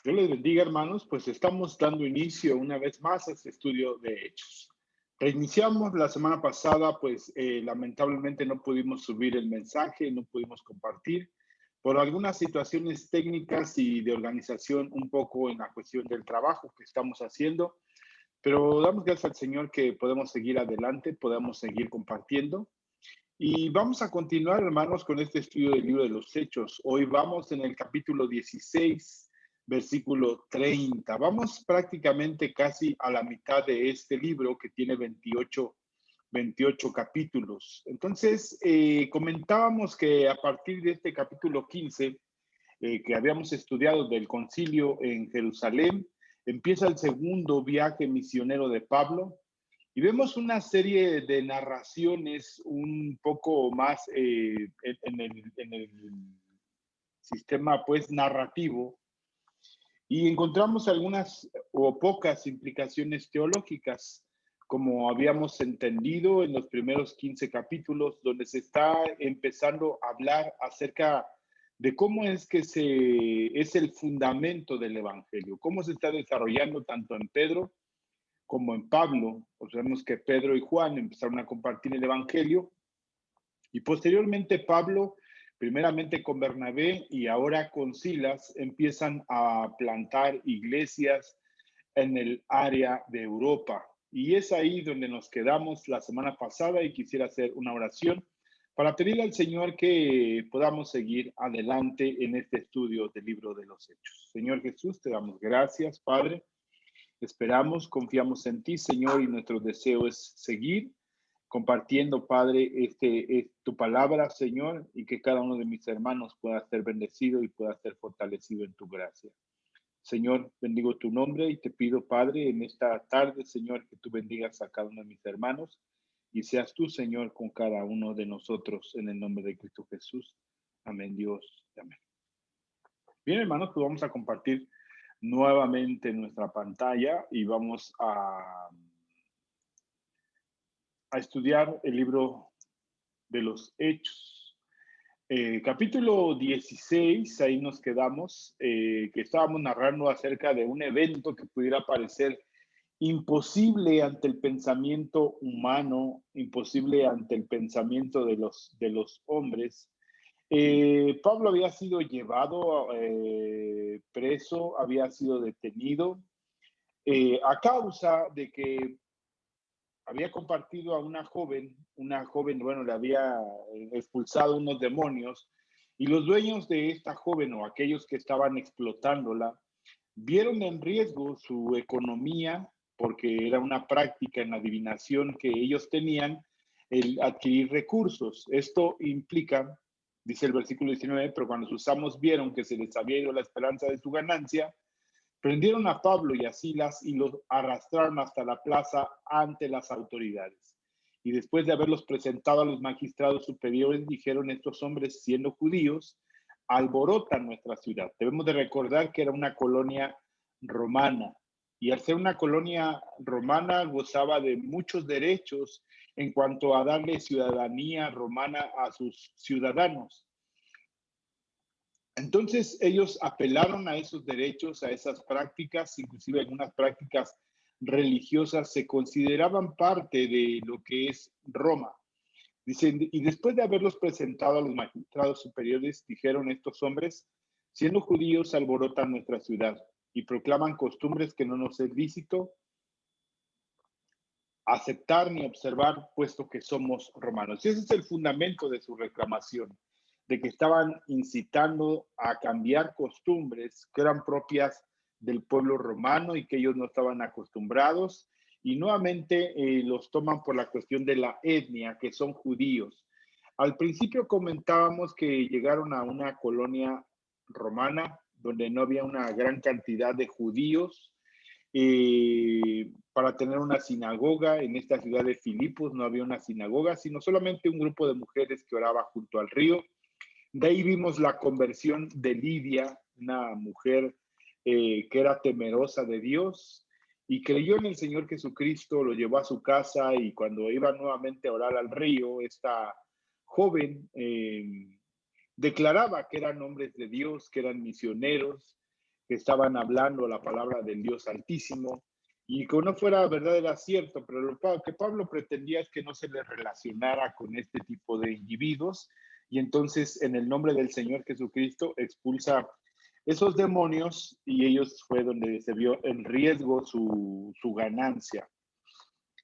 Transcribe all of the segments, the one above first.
Dios les bendiga, hermanos. Pues estamos dando inicio una vez más a este estudio de Hechos. Reiniciamos la semana pasada, pues lamentablemente no pudimos subir el mensaje, no pudimos compartir por algunas situaciones técnicas y de organización un poco en la cuestión del trabajo que estamos haciendo. Pero damos gracias al Señor que podemos seguir adelante, podemos seguir compartiendo. Y vamos a continuar, hermanos, con este estudio del libro de los Hechos. Hoy vamos en el capítulo 16, versículo 30. Vamos prácticamente casi a la mitad de este libro que tiene 28 capítulos. Entonces, comentábamos que a partir de este capítulo 15, que habíamos estudiado del concilio en Jerusalén, empieza el segundo viaje misionero de Pablo. Y vemos una serie de narraciones un poco más en el sistema pues narrativo y encontramos algunas o pocas implicaciones teológicas, como habíamos entendido en los primeros 15 capítulos, donde se está empezando a hablar acerca de cómo es que es el fundamento del evangelio, cómo se está desarrollando tanto en Pedro como en Pablo. Pues vemos que Pedro y Juan empezaron a compartir el evangelio y posteriormente Pablo, primeramente con Bernabé y ahora con Silas, empiezan a plantar iglesias en el área de Europa. Y es ahí donde nos quedamos la semana pasada y quisiera hacer una oración para pedirle al Señor que podamos seguir adelante en este estudio del libro de los Hechos. Señor Jesús, te damos gracias, Padre. Esperamos, confiamos en ti, Señor, y nuestro deseo es seguir compartiendo, Padre, tu palabra, Señor, y que cada uno de mis hermanos pueda ser bendecido y pueda ser fortalecido en tu gracia. Señor, bendigo tu nombre y te pido, Padre, en esta tarde, Señor, que tú bendigas a cada uno de mis hermanos y seas tú, Señor, con cada uno de nosotros en el nombre de Cristo Jesús. Amén, Dios. Amén. Bien, hermanos, pues vamos a compartir nuevamente nuestra pantalla y vamos a estudiar el libro de los Hechos. Capítulo 16, ahí nos quedamos, que estábamos narrando acerca de un evento que pudiera parecer imposible ante el pensamiento humano, imposible ante el pensamiento de los hombres. Pablo había sido llevado preso, había sido detenido a causa de que había compartido a una joven, bueno, le había expulsado unos demonios y los dueños de esta joven o aquellos que estaban explotándola vieron en riesgo su economía porque era una práctica en la adivinación que ellos tenían el adquirir recursos. Esto implica, dice el versículo 19, pero cuando sus amos vieron que se les había ido la esperanza de su ganancia, prendieron a Pablo y a Silas y los arrastraron hasta la plaza ante las autoridades. Y después de haberlos presentado a los magistrados superiores, dijeron: estos hombres, siendo judíos, alborotan nuestra ciudad. Debemos de recordar que era una colonia romana. Y al ser una colonia romana gozaba de muchos derechos en cuanto a darle ciudadanía romana a sus ciudadanos. Entonces ellos apelaron a esos derechos, a esas prácticas, inclusive algunas prácticas religiosas se consideraban parte de lo que es Roma. Dicen, y después de haberlos presentado a los magistrados superiores, dijeron: estos hombres, siendo judíos, alborotan nuestra ciudad y proclaman costumbres que no nos es lícito aceptar ni observar, puesto que somos romanos. Y ese es el fundamento de su reclamación, de que estaban incitando a cambiar costumbres que eran propias del pueblo romano y que ellos no estaban acostumbrados. Y nuevamente los toman por la cuestión de la etnia, que son judíos. Al principio comentábamos que llegaron a una colonia romana donde no había una gran cantidad de judíos. Para tener una sinagoga en esta ciudad de Filipos no había una sinagoga, sino solamente un grupo de mujeres que oraba junto al río. De ahí vimos la conversión de Lidia, una mujer que era temerosa de Dios y creyó en el Señor Jesucristo, lo llevó a su casa, y cuando iba nuevamente a orar al río, esta joven declaraba que eran hombres de Dios, que eran misioneros, que estaban hablando la palabra del Dios Altísimo, y que no fuera verdad era cierto, pero lo que Pablo pretendía es que no se le relacionara con este tipo de individuos, y entonces en el nombre del Señor Jesucristo expulsa esos demonios, y ellos fue donde se vio en riesgo su ganancia.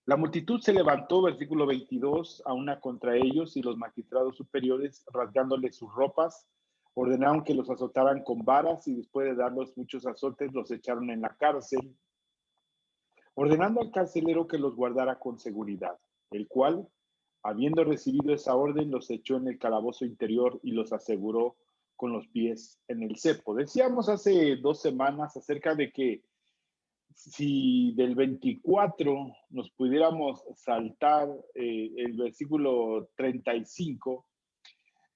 La multitud se levantó, versículo 22, a una contra ellos, y los magistrados superiores, rasgándoles sus ropas, ordenaron que los azotaran con varas, y después de darlos muchos azotes, los echaron en la cárcel, ordenando al carcelero que los guardara con seguridad, el cual, habiendo recibido esa orden, los echó en el calabozo interior y los aseguró con los pies en el cepo. Decíamos hace 2 semanas acerca de que si del 24 nos pudiéramos saltar el versículo 35,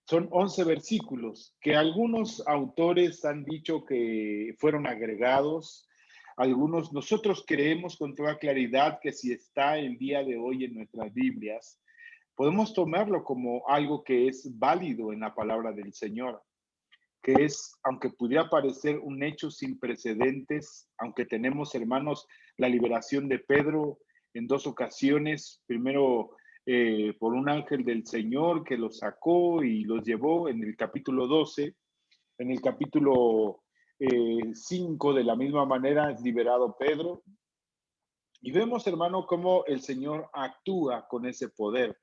son 11 versículos que algunos autores han dicho que fueron agregados. Algunos, nosotros creemos con toda claridad que si está el día de hoy en nuestras Biblias, podemos tomarlo como algo que es válido en la palabra del Señor, que es, aunque pudiera parecer un hecho sin precedentes, aunque tenemos, hermanos, la liberación de Pedro en 2 ocasiones, primero por un ángel del Señor que los sacó y los llevó en el capítulo 12, en el capítulo 5 de la misma manera es liberado Pedro, y vemos, hermano, cómo el Señor actúa con ese poder.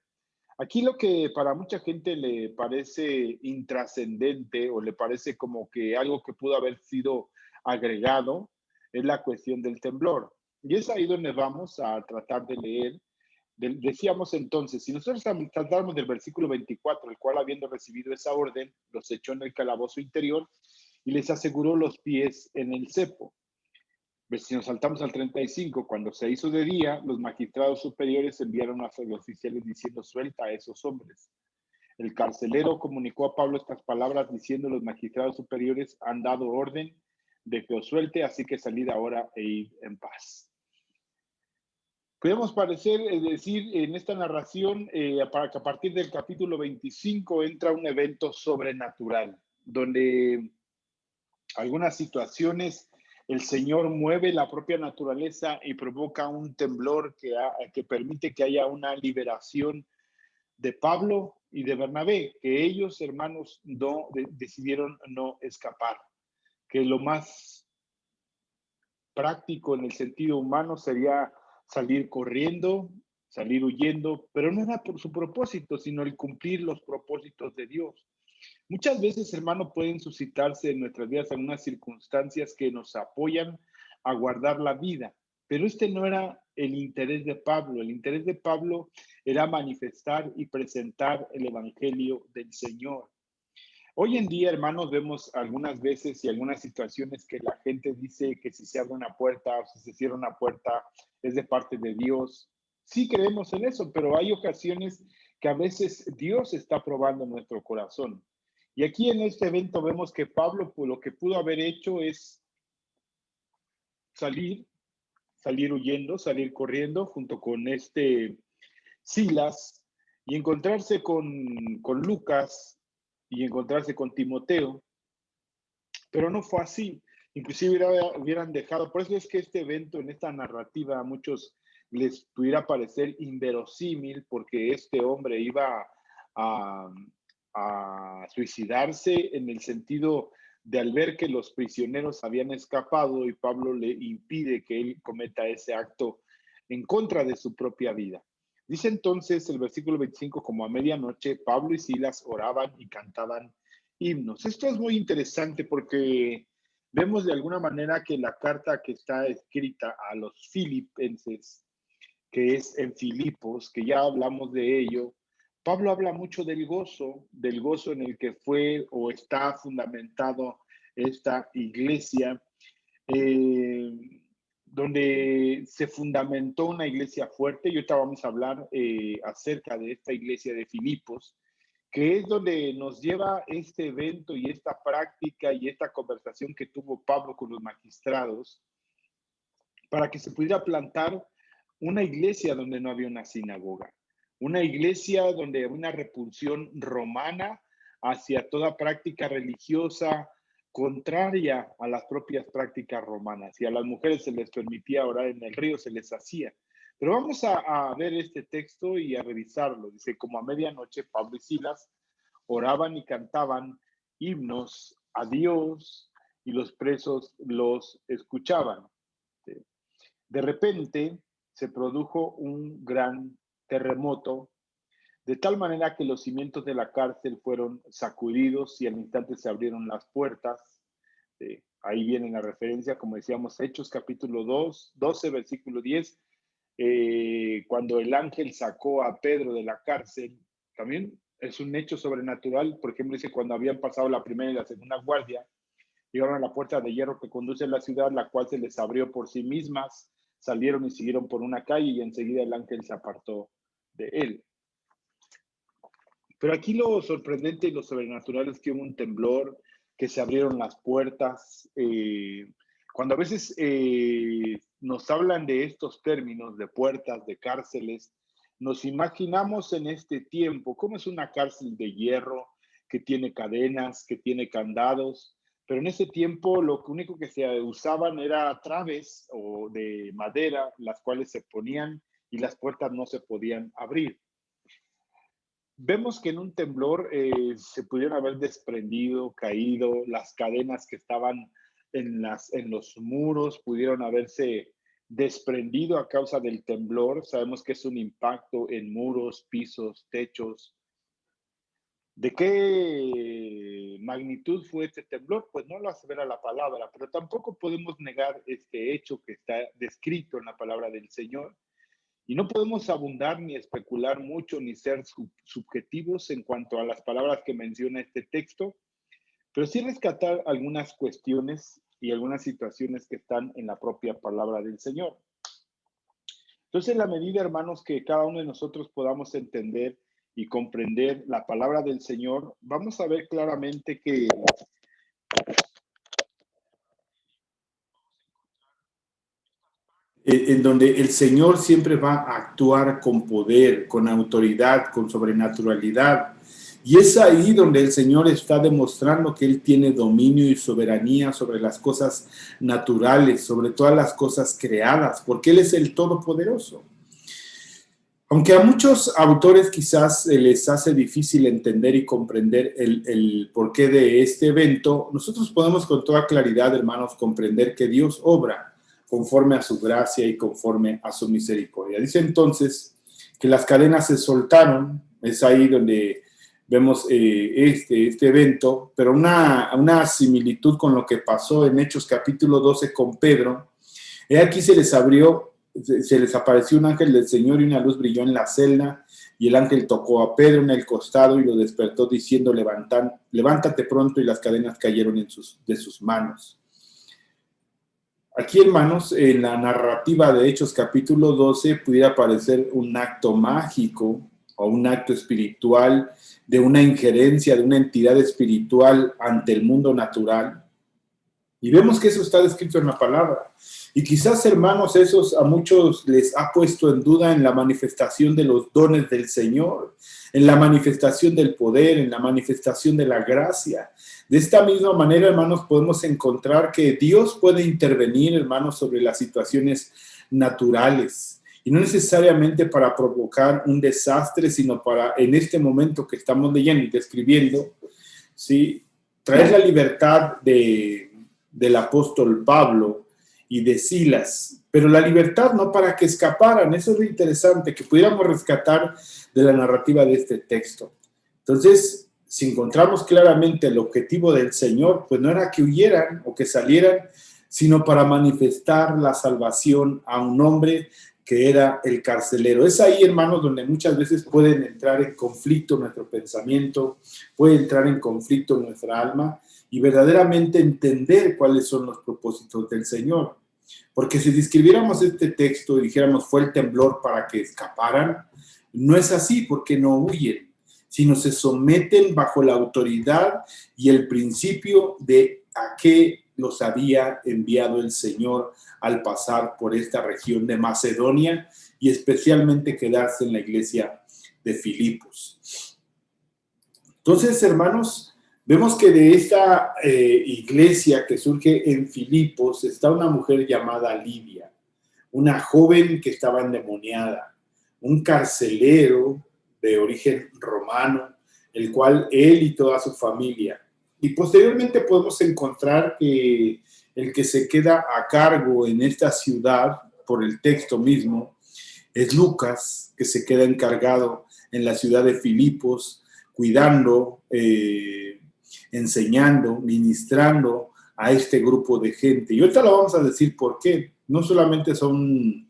Aquí lo que para mucha gente le parece intrascendente o le parece como que algo que pudo haber sido agregado es la cuestión del temblor. Y es ahí donde vamos a tratar de leer. Decíamos entonces, si nosotros tratáramos del versículo 24, el cual habiendo recibido esa orden, los echó en el calabozo interior y les aseguró los pies en el cepo. Si nos saltamos al 35, cuando se hizo de día, los magistrados superiores enviaron a los oficiales diciendo: suelta a esos hombres. El carcelero comunicó a Pablo estas palabras diciendo: los magistrados superiores han dado orden de que os suelte, así que salid ahora e id en paz. Podemos parecer decir en esta narración para que a partir del capítulo 25 entra un evento sobrenatural, donde algunas situaciones el Señor mueve la propia naturaleza y provoca un temblor que permite que haya una liberación de Pablo y de Bernabé, que ellos, hermanos, decidieron no escapar, que lo más práctico en el sentido humano sería salir corriendo, salir huyendo, pero no era por su propósito, sino el cumplir los propósitos de Dios. Muchas veces, hermano, pueden suscitarse en nuestras vidas algunas circunstancias que nos apoyan a guardar la vida, pero este no era el interés de Pablo. El interés de Pablo era manifestar y presentar el evangelio del Señor. Hoy en día, hermanos, vemos algunas veces y algunas situaciones que la gente dice que si se abre una puerta o si se cierra una puerta es de parte de Dios. Sí creemos en eso, pero hay ocasiones que a veces Dios está probando nuestro corazón. Y aquí en este evento vemos que Pablo, pues, lo que pudo haber hecho es salir, salir huyendo, salir corriendo junto con Silas y encontrarse con Lucas y encontrarse con Timoteo, pero no fue así. Inclusive hubieran dejado, por eso es que este evento, en esta narrativa, a muchos les pudiera parecer inverosímil, porque este hombre iba a, a suicidarse en el sentido de al ver que los prisioneros habían escapado y Pablo le impide que él cometa ese acto en contra de su propia vida. Dice entonces el versículo 25, como a medianoche, Pablo y Silas oraban y cantaban himnos. Esto es muy interesante porque vemos de alguna manera que la carta que está escrita a los filipenses, que es en Filipos, que ya hablamos de ello, Pablo habla mucho del gozo en el que fue o está fundamentado esta iglesia, eh, donde se fundamentó una iglesia fuerte. Y ahorita vamos a hablar acerca de esta iglesia de Filipos, que es donde nos lleva este evento y esta práctica y esta conversación que tuvo Pablo con los magistrados para que se pudiera plantar una iglesia donde no había una sinagoga, una iglesia donde había una repulsión romana hacia toda práctica religiosa, contraria a las propias prácticas romanas. Y a las mujeres se les permitía orar en el río, se les hacía. Pero vamos a ver este texto y a revisarlo. Dice, como a medianoche, Pablo y Silas oraban y cantaban himnos a Dios y los presos los escuchaban. De repente se produjo un gran terremoto, de tal manera que los cimientos de la cárcel fueron sacudidos y al instante se abrieron las puertas. Ahí viene la referencia, como decíamos, Hechos capítulo 12, versículo 10, cuando el ángel sacó a Pedro de la cárcel. También es un hecho sobrenatural. Por ejemplo, dice, cuando habían pasado la primera y la segunda guardia, llegaron a la puerta de hierro que conduce a la ciudad, la cual se les abrió por sí mismas, salieron y siguieron por una calle y enseguida el ángel se apartó de él. Pero aquí lo sorprendente y lo sobrenatural es que hubo un temblor, que se abrieron las puertas. Cuando a veces nos hablan de estos términos, de puertas, de cárceles, nos imaginamos en este tiempo cómo es una cárcel de hierro que tiene cadenas, que tiene candados, pero en ese tiempo lo único que se usaban era traves o de madera, las cuales se ponían y las puertas no se podían abrir. Vemos que en un temblor se pudieron haber desprendido, caído, las cadenas que estaban en los muros pudieron haberse desprendido a causa del temblor. Sabemos que es un impacto en muros, pisos, techos. ¿De qué magnitud fue este temblor? Pues no lo asevera la palabra, pero tampoco podemos negar este hecho que está descrito en la palabra del Señor. Y no podemos abundar ni especular mucho ni ser subjetivos en cuanto a las palabras que menciona este texto, pero sí rescatar algunas cuestiones y algunas situaciones que están en la propia palabra del Señor. Entonces, en la medida, hermanos, que cada uno de nosotros podamos entender y comprender la palabra del Señor, vamos a ver claramente que en donde el Señor siempre va a actuar con poder, con autoridad, con sobrenaturalidad. Y es ahí donde el Señor está demostrando que Él tiene dominio y soberanía sobre las cosas naturales, sobre todas las cosas creadas, porque Él es el Todopoderoso. Aunque a muchos autores quizás les hace difícil entender y comprender el porqué de este evento, nosotros podemos con toda claridad, hermanos, comprender que Dios obra conforme a su gracia y conforme a su misericordia. Dice entonces que las cadenas se soltaron, es ahí donde vemos este evento, pero una similitud con lo que pasó en Hechos capítulo 12 con Pedro. Aquí se les apareció un ángel del Señor y una luz brilló en la celda, y el ángel tocó a Pedro en el costado y lo despertó diciendo, levántate pronto, y las cadenas cayeron de sus manos. Aquí, hermanos, en la narrativa de Hechos capítulo 12 pudiera parecer un acto mágico o un acto espiritual de una injerencia de una entidad espiritual ante el mundo natural. Y vemos que eso está descrito en la palabra. Y quizás, hermanos, esos a muchos les ha puesto en duda en la manifestación de los dones del Señor, en la manifestación del poder, en la manifestación de la gracia. De esta misma manera, hermanos, podemos encontrar que Dios puede intervenir, hermanos, sobre las situaciones naturales. Y no necesariamente para provocar un desastre, sino para, en este momento que estamos leyendo y describiendo, ¿sí?, traer la libertad del apóstol Pablo y de Silas, pero la libertad no para que escaparan. Eso es lo interesante que pudiéramos rescatar de la narrativa de este texto. Entonces, si encontramos claramente el objetivo del Señor, pues no era que huyeran o que salieran, sino para manifestar la salvación a un hombre que era el carcelero. Es ahí, hermanos, donde muchas veces pueden entrar en conflicto nuestro pensamiento, puede entrar en conflicto nuestra alma, y verdaderamente entender cuáles son los propósitos del Señor. Porque si describiéramos este texto y dijéramos fue el temblor para que escaparan, no es así, porque no huyen, sino se someten bajo la autoridad y el principio de a qué los había enviado el Señor al pasar por esta región de Macedonia y especialmente quedarse en la iglesia de Filipos. Entonces, hermanos, Vemos que de esta iglesia que surge en Filipos está una mujer llamada Lidia, una joven que estaba endemoniada, un carcelero de origen romano, el cual él y toda su familia. Y posteriormente podemos encontrar que el que se queda a cargo en esta ciudad, por el texto mismo, es Lucas, que se queda encargado en la ciudad de Filipos, cuidando, enseñando, ministrando a este grupo de gente. Y ahorita lo vamos a decir por qué. No solamente son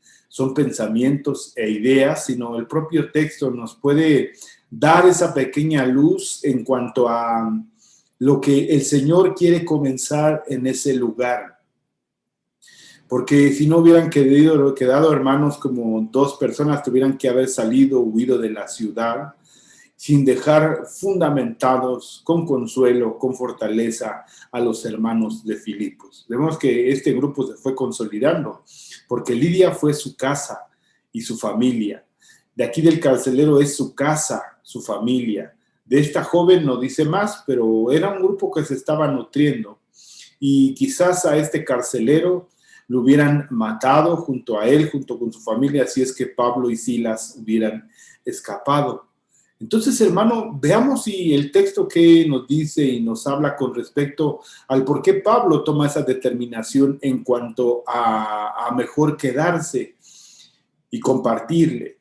pensamientos e ideas, sino el propio texto nos puede dar esa pequeña luz en cuanto a lo que el Señor quiere comenzar en ese lugar. Porque si no hubieran quedado hermanos, como 2 personas tuvieran que haber salido, huido de la ciudad, sin dejar fundamentados, con consuelo, con fortaleza a los hermanos de Filipos. Vemos que este grupo se fue consolidando, porque Lidia fue su casa y su familia. De aquí del carcelero es su casa, su familia. De esta joven no dice más, pero era un grupo que se estaba nutriendo. Y quizás a este carcelero lo hubieran matado junto a él, junto con su familia, si es que Pablo y Silas hubieran escapado. Entonces, hermano, veamos si el texto que nos dice y nos habla con respecto al por qué Pablo toma esa determinación en cuanto a mejor quedarse y compartirle.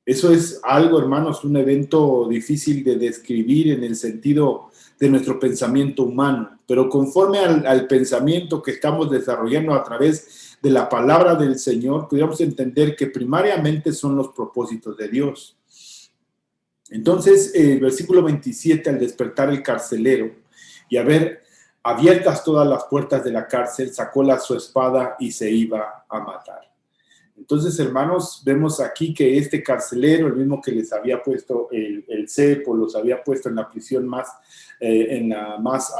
Eso es algo, hermanos, un evento difícil de describir en el sentido de nuestro pensamiento humano, pero conforme al pensamiento que estamos desarrollando a través de la palabra del Señor, pudiéramos entender que primariamente son los propósitos de Dios. Entonces, el versículo 27, al despertar el carcelero y a ver abiertas todas las puertas de la cárcel, sacó su espada y se iba a matar. Entonces, hermanos, vemos aquí que este carcelero, el mismo que les había puesto el cepo, los había puesto en la prisión más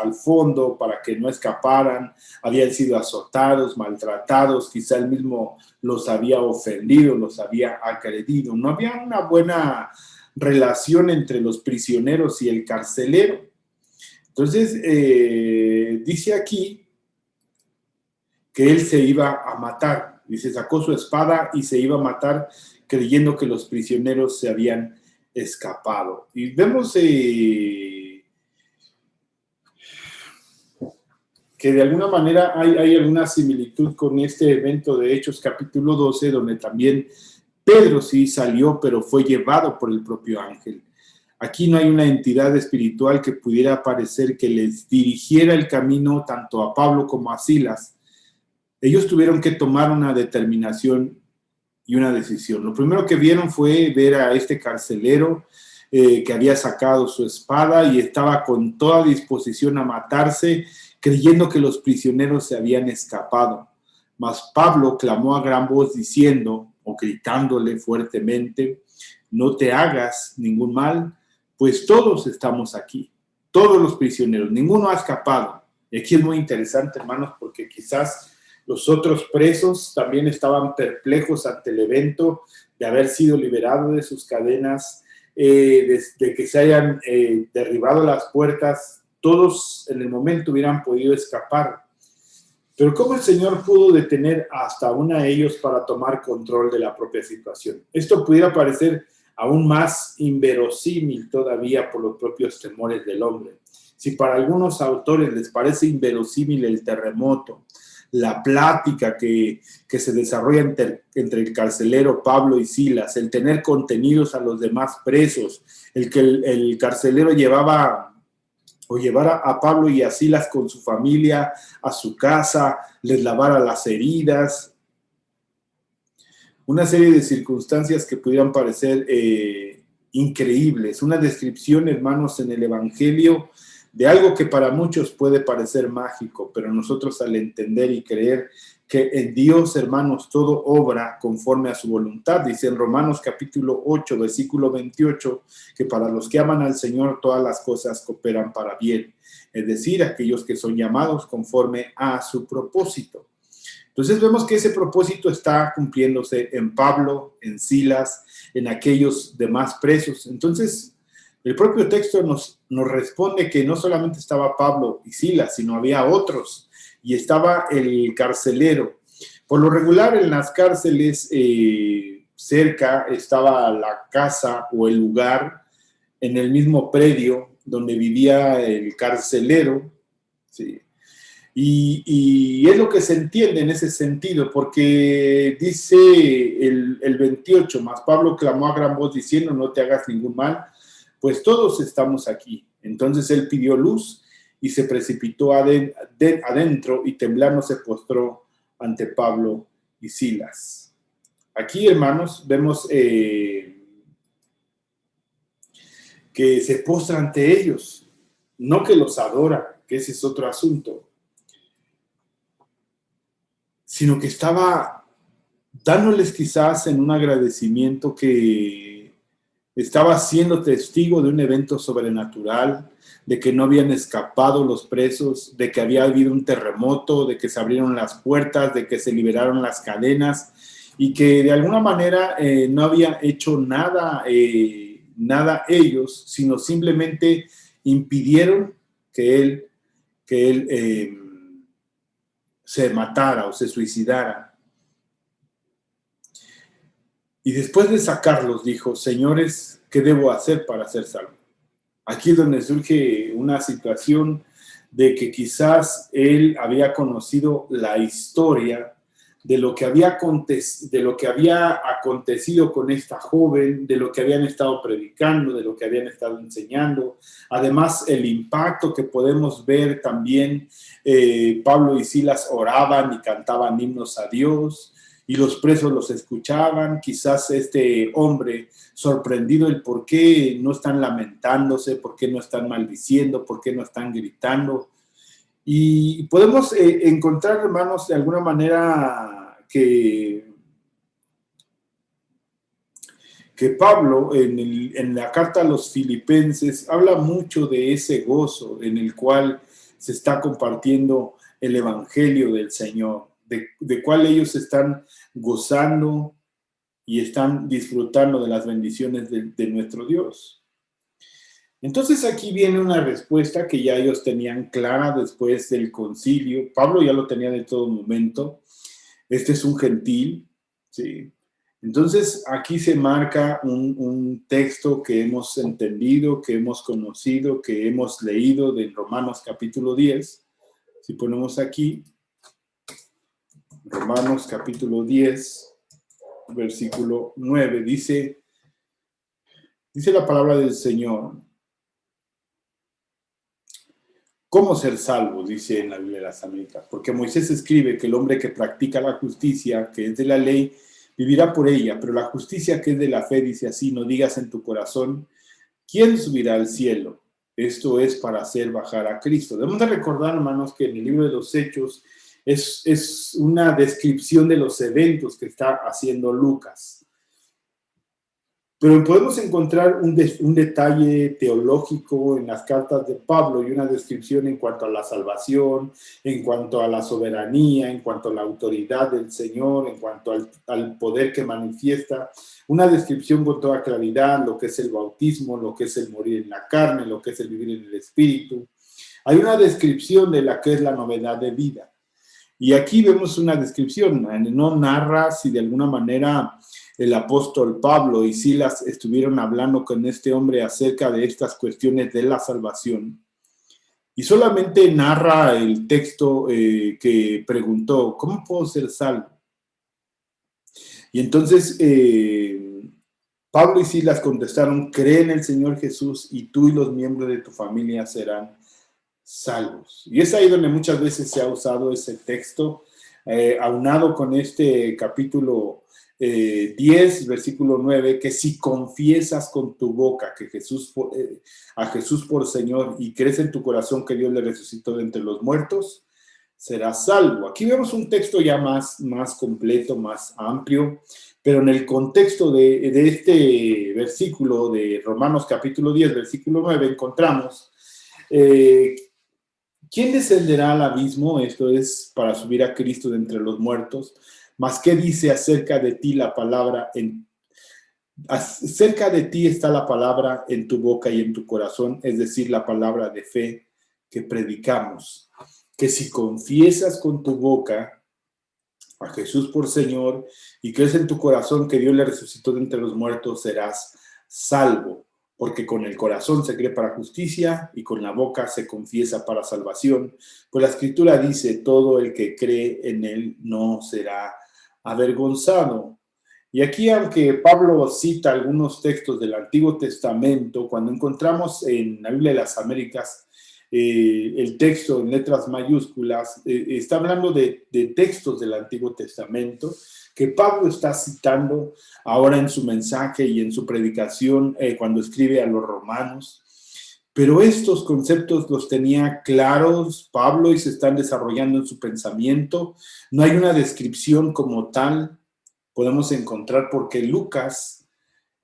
al fondo para que no escaparan, habían sido azotados, maltratados, quizá él mismo los había ofendido, los había agredido. No había una buena relación entre los prisioneros y el carcelero. Entonces, dice aquí que él se iba a matar. Dice, sacó su espada y se iba a matar creyendo que los prisioneros se habían escapado. Y vemos que de alguna manera hay alguna similitud con este evento de Hechos capítulo 12, donde también Pedro sí salió, pero fue llevado por el propio ángel. Aquí no hay una entidad espiritual que pudiera parecer que les dirigiera el camino tanto a Pablo como a Silas. Ellos tuvieron que tomar una determinación y una decisión. Lo primero que vieron fue ver a este carcelero que había sacado su espada y estaba con toda disposición a matarse, creyendo que los prisioneros se habían escapado. Mas Pablo clamó a gran voz diciendo, o gritándole fuertemente, no te hagas ningún mal, pues todos estamos aquí, todos los prisioneros, ninguno ha escapado. Y aquí es muy interesante, hermanos, porque quizás los otros presos también estaban perplejos ante el evento de haber sido liberados de sus cadenas, de que se hayan derribado las puertas. Todos en el momento hubieran podido escapar. Pero ¿cómo el Señor pudo detener hasta aún a ellos para tomar control de la propia situación? Esto pudiera parecer aún más inverosímil todavía por los propios temores del hombre. Si para algunos autores les parece inverosímil el terremoto, la plática que se desarrolla entre el carcelero Pablo y Silas, el tener contenidos a los demás presos, el que el carcelero llevara a Pablo y a Silas con su familia a su casa, les lavara las heridas, una serie de circunstancias que pudieran parecer increíbles, una descripción, hermanos, en el Evangelio de algo que para muchos puede parecer mágico, pero nosotros al entender y creer que en Dios, hermanos, todo obra conforme a su voluntad. Dice en Romanos capítulo 8, versículo 28, que para los que aman al Señor todas las cosas cooperan para bien, es decir, aquellos que son llamados conforme a su propósito. Entonces vemos que ese propósito está cumpliéndose en Pablo, en Silas, en aquellos demás presos. Entonces El propio texto nos responde que no solamente estaba Pablo y Silas, sino había otros, y estaba el carcelero. Por lo regular en las cárceles cerca estaba la casa o el lugar en el mismo predio donde vivía el carcelero, ¿sí? Y es lo que se entiende en ese sentido, porque dice el 28, más Pablo clamó a gran voz diciendo, no te hagas ningún mal, pues todos estamos aquí. Entonces él pidió luz y se precipitó adentro y temblando se postró ante Pablo y Silas. Aquí, hermanos, vemos que se postra ante ellos, no que los adora, que ese es otro asunto, sino que estaba dándoles quizás en un agradecimiento que estaba siendo testigo de un evento sobrenatural, de que no habían escapado los presos, de que había habido un terremoto, de que se abrieron las puertas, de que se liberaron las cadenas y que de alguna manera no había hecho nada ellos, sino simplemente impidieron que él se matara o se suicidara. Y después de sacarlos, dijo, señores, ¿qué debo hacer para ser salvo? Aquí es donde surge una situación de que quizás él había conocido la historia de lo que había acontecido con esta joven, de lo que habían estado predicando, de lo que habían estado enseñando. Además, el impacto que podemos ver también, Pablo y Silas oraban y cantaban himnos a Dios, y los presos los escuchaban. Quizás este hombre, sorprendido el por qué no están lamentándose, por qué no están maldiciendo, por qué no están gritando. Y podemos encontrar, hermanos, de alguna manera que Pablo en la carta a los Filipenses habla mucho de ese gozo en el cual se está compartiendo el evangelio del Señor, de cuál ellos están gozando y están disfrutando de las bendiciones de nuestro Dios. Entonces aquí viene una respuesta que ya ellos tenían clara después del concilio. Pablo ya lo tenía de todo momento. Este es un gentil, ¿sí? Entonces aquí se marca un texto que hemos entendido, que hemos conocido, que hemos leído de Romanos capítulo 10. Si ponemos aquí, Romanos capítulo 10, versículo 9, dice la palabra del Señor. ¿Cómo ser salvos? Dice en la Biblia de las Américas. Porque Moisés escribe que el hombre que practica la justicia, que es de la ley, vivirá por ella, pero la justicia que es de la fe dice así, no digas en tu corazón, ¿quién subirá al cielo? Esto es para hacer bajar a Cristo. Debemos de recordar, hermanos, que en el libro de los Hechos es una descripción de los eventos que está haciendo Lucas. Pero podemos encontrar un detalle teológico en las cartas de Pablo y una descripción en cuanto a la salvación, en cuanto a la soberanía, en cuanto a la autoridad del Señor, en cuanto al poder que manifiesta. Una descripción con toda claridad, lo que es el bautismo, lo que es el morir en la carne, lo que es el vivir en el Espíritu. Hay una descripción de la que es la novedad de vida. Y aquí vemos una descripción, no narra si de alguna manera el apóstol Pablo y Silas estuvieron hablando con este hombre acerca de estas cuestiones de la salvación. Y solamente narra el texto que preguntó, ¿cómo puedo ser salvo? Y entonces Pablo y Silas contestaron, cree en el Señor Jesús y tú y los miembros de tu familia serán salvos. Y es ahí donde muchas veces se ha usado ese texto, aunado con este capítulo 10, versículo 9, que si confiesas con tu boca que a Jesús por Señor y crees en tu corazón que Dios le resucitó de entre los muertos, serás salvo. Aquí vemos un texto ya más completo, más amplio, pero en el contexto de este versículo de Romanos capítulo 10, versículo 9, encontramos ¿quién descenderá al abismo? Esto es para subir a Cristo de entre los muertos. Mas, ¿qué dice acerca de ti la palabra? Cerca de ti está la palabra en tu boca y en tu corazón, es decir, la palabra de fe que predicamos. Que si confiesas con tu boca a Jesús por Señor y crees en tu corazón que Dios le resucitó de entre los muertos, serás salvo. Porque con el corazón se cree para justicia y con la boca se confiesa para salvación. Pues la Escritura dice, todo el que cree en él no será avergonzado. Y aquí, aunque Pablo cita algunos textos del Antiguo Testamento, cuando encontramos en la Biblia de las Américas el texto en letras mayúsculas, está hablando de textos del Antiguo Testamento que Pablo está citando ahora en su mensaje y en su predicación cuando escribe a los romanos. Pero estos conceptos los tenía claros Pablo y se están desarrollando en su pensamiento. No hay una descripción como tal, podemos encontrar, porque Lucas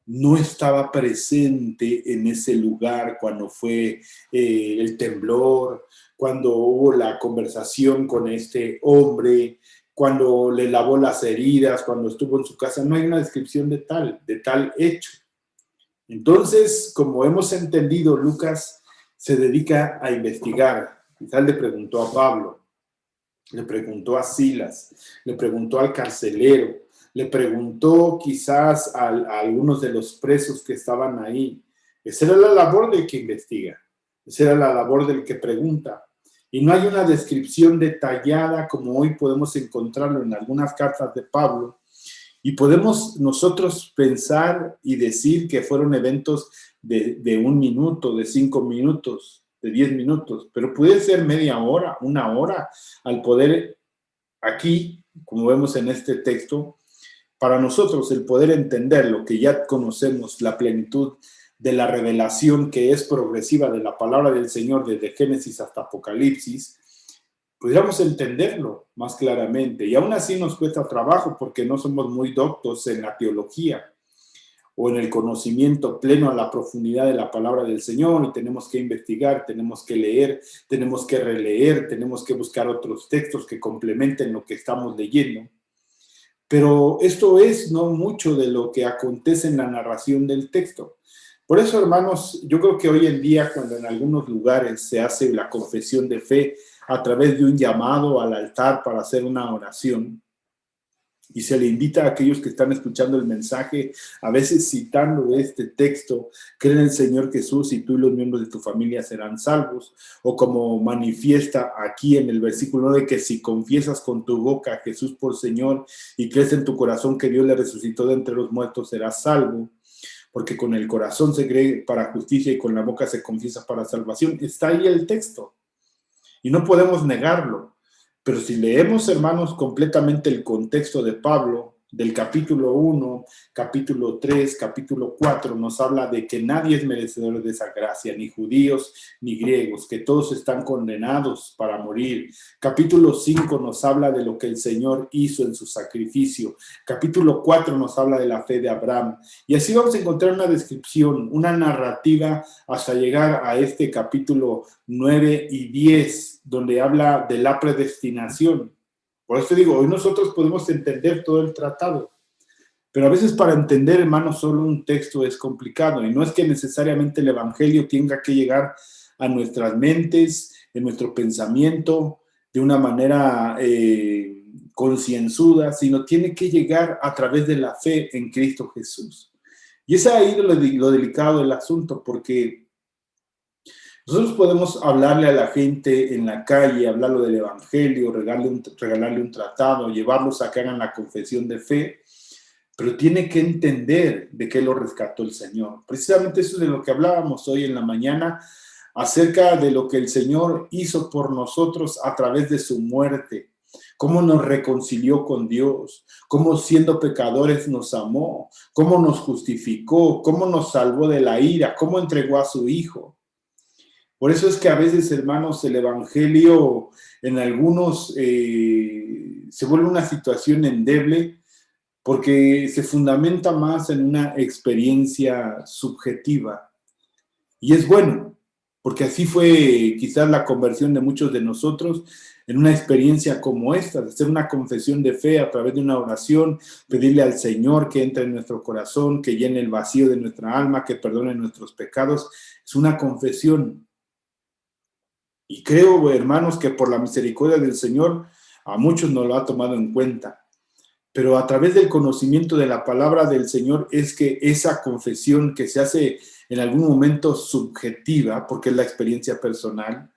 no estaba presente en ese lugar cuando fue el temblor, cuando hubo la conversación con este hombre, cuando le lavó las heridas, cuando estuvo en su casa. No hay una descripción de tal hecho. Entonces, como hemos entendido, Lucas se dedica a investigar. Quizás le preguntó a Pablo, le preguntó a Silas, le preguntó al carcelero, le preguntó quizás a algunos de los presos que estaban ahí. Esa era la labor del que investiga, esa era la labor del que pregunta. Y no hay una descripción detallada como hoy podemos encontrarlo en algunas cartas de Pablo. Y podemos nosotros pensar y decir que fueron eventos de 1 minuto, de 5 minutos, de 10 minutos, pero puede ser media hora, 1 hora, al poder aquí, como vemos en este texto, para nosotros el poder entender lo que ya conocemos, la plenitud de la revelación que es progresiva de la palabra del Señor desde Génesis hasta Apocalipsis, pudiéramos entenderlo más claramente. Y aún así nos cuesta trabajo porque no somos muy doctos en la teología o en el conocimiento pleno a la profundidad de la palabra del Señor, y tenemos que investigar, tenemos que leer, tenemos que releer, tenemos que buscar otros textos que complementen lo que estamos leyendo. Pero esto es no mucho de lo que acontece en la narración del texto. Por eso, hermanos, yo creo que hoy en día, cuando en algunos lugares se hace la confesión de fe a través de un llamado al altar para hacer una oración, y se le invita a aquellos que están escuchando el mensaje, a veces citando este texto, cree en el Señor Jesús y tú y los miembros de tu familia serán salvos, o como manifiesta aquí en el versículo 9, que si confiesas con tu boca a Jesús por Señor y crees en tu corazón que Dios le resucitó de entre los muertos, serás salvo, porque con el corazón se cree para justicia y con la boca se confiesa para salvación. Está ahí el texto y no podemos negarlo. Pero si leemos, hermanos, completamente el contexto de Pablo, del capítulo 1, capítulo 3, capítulo 4, nos habla de que nadie es merecedor de esa gracia, ni judíos ni griegos, que todos están condenados para morir. Capítulo 5 nos habla de lo que el Señor hizo en su sacrificio. Capítulo 4 nos habla de la fe de Abraham. Y así vamos a encontrar una descripción, una narrativa hasta llegar a este capítulo 9 y 10, donde habla de la predestinación. Por eso digo, hoy nosotros podemos entender todo el tratado, pero a veces para entender, hermanos, solo un texto es complicado, y no es que necesariamente el Evangelio tenga que llegar a nuestras mentes, en nuestro pensamiento, de una manera concienzuda, sino tiene que llegar a través de la fe en Cristo Jesús. Y es ahí lo delicado del asunto, porque nosotros podemos hablarle a la gente en la calle, hablarlo del Evangelio, regalarle un tratado, llevarlos a que hagan la confesión de fe, pero tiene que entender de qué lo rescató el Señor. Precisamente eso es de lo que hablábamos hoy en la mañana, acerca de lo que el Señor hizo por nosotros a través de su muerte, cómo nos reconcilió con Dios, cómo siendo pecadores nos amó, cómo nos justificó, cómo nos salvó de la ira, cómo entregó a su Hijo. Por eso es que a veces, hermanos, el Evangelio en algunos se vuelve una situación endeble porque se fundamenta más en una experiencia subjetiva. Y es bueno, porque así fue quizás la conversión de muchos de nosotros en una experiencia como esta, de hacer una confesión de fe a través de una oración, pedirle al Señor que entre en nuestro corazón, que llene el vacío de nuestra alma, que perdone nuestros pecados. Es una confesión. Y creo, hermanos, que por la misericordia del Señor, a muchos nos lo ha tomado en cuenta. Pero a través del conocimiento de la palabra del Señor es que esa confesión que se hace en algún momento subjetiva, porque es la experiencia personal,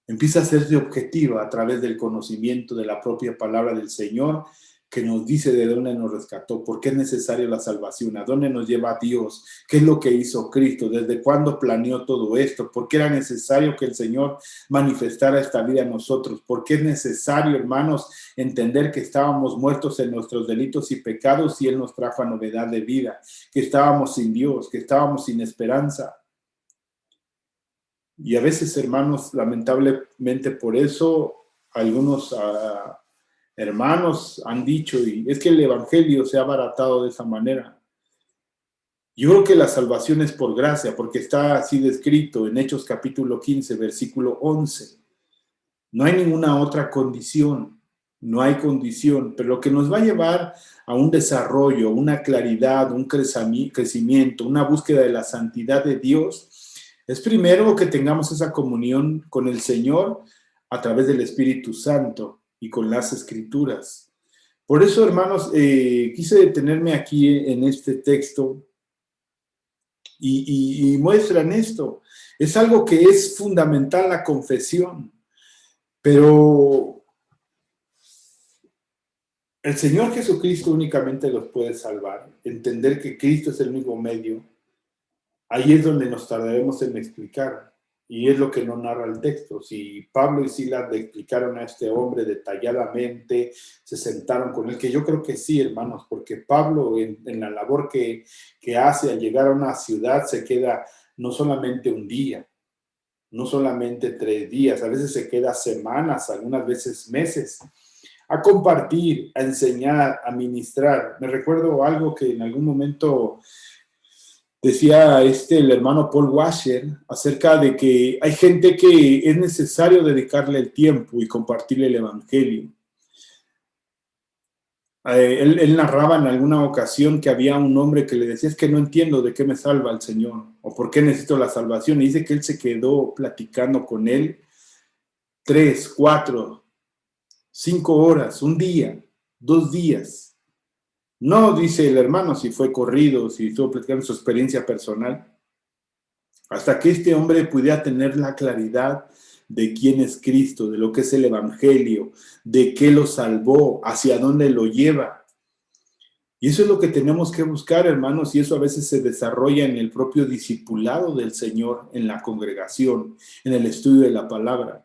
empieza a hacerse objetiva a través del conocimiento de la propia palabra del Señor, que nos dice de dónde nos rescató, por qué es necesaria la salvación, a dónde nos lleva Dios, qué es lo que hizo Cristo, desde cuándo planeó todo esto, por qué era necesario que el Señor manifestara esta vida a nosotros, por qué es necesario, hermanos, entender que estábamos muertos en nuestros delitos y pecados y Él nos trajo a novedad de vida, que estábamos sin Dios, que estábamos sin esperanza. Y a veces, hermanos, lamentablemente por eso, algunos hermanos han dicho, y es que el evangelio se ha abaratado de esa manera. Yo creo que la salvación es por gracia, porque está así descrito en Hechos capítulo 15, versículo 11. No hay ninguna otra condición, no hay condición, pero lo que nos va a llevar a un desarrollo, una claridad, un crecimiento, una búsqueda de la santidad de Dios, es primero que tengamos esa comunión con el Señor a través del Espíritu Santo y con las Escrituras. Por eso, hermanos, quise detenerme aquí en este texto y muestran esto. Es algo que es fundamental, la confesión, pero el Señor Jesucristo únicamente los puede salvar. Entender que Cristo es el único medio. Ahí es donde nos tardaremos en explicar, y es lo que no narra el texto. Si Pablo y Silas le explicaron a este hombre detalladamente, se sentaron con él, que yo creo que sí, hermanos, porque Pablo en la labor que hace al llegar a una ciudad se queda no solamente un día, no solamente 3 días, a veces se queda semanas, algunas veces meses, a compartir, a enseñar, a ministrar. Me recuerdo algo que en algún momento decía el hermano Paul Washer acerca de que hay gente que es necesario dedicarle el tiempo y compartirle el evangelio. Él narraba en alguna ocasión que había un hombre que le decía, es que no entiendo de qué me salva el Señor o por qué necesito la salvación. Y dice que él se quedó platicando con él 3, 4, 5 horas, un día, 2 días. No, dice el hermano, si fue corrido, si estuvo platicando su experiencia personal, hasta que este hombre pudiera tener la claridad de quién es Cristo, de lo que es el evangelio, de qué lo salvó, hacia dónde lo lleva. Y eso es lo que tenemos que buscar, hermanos, y eso a veces se desarrolla en el propio discipulado del Señor, en la congregación, en el estudio de la palabra.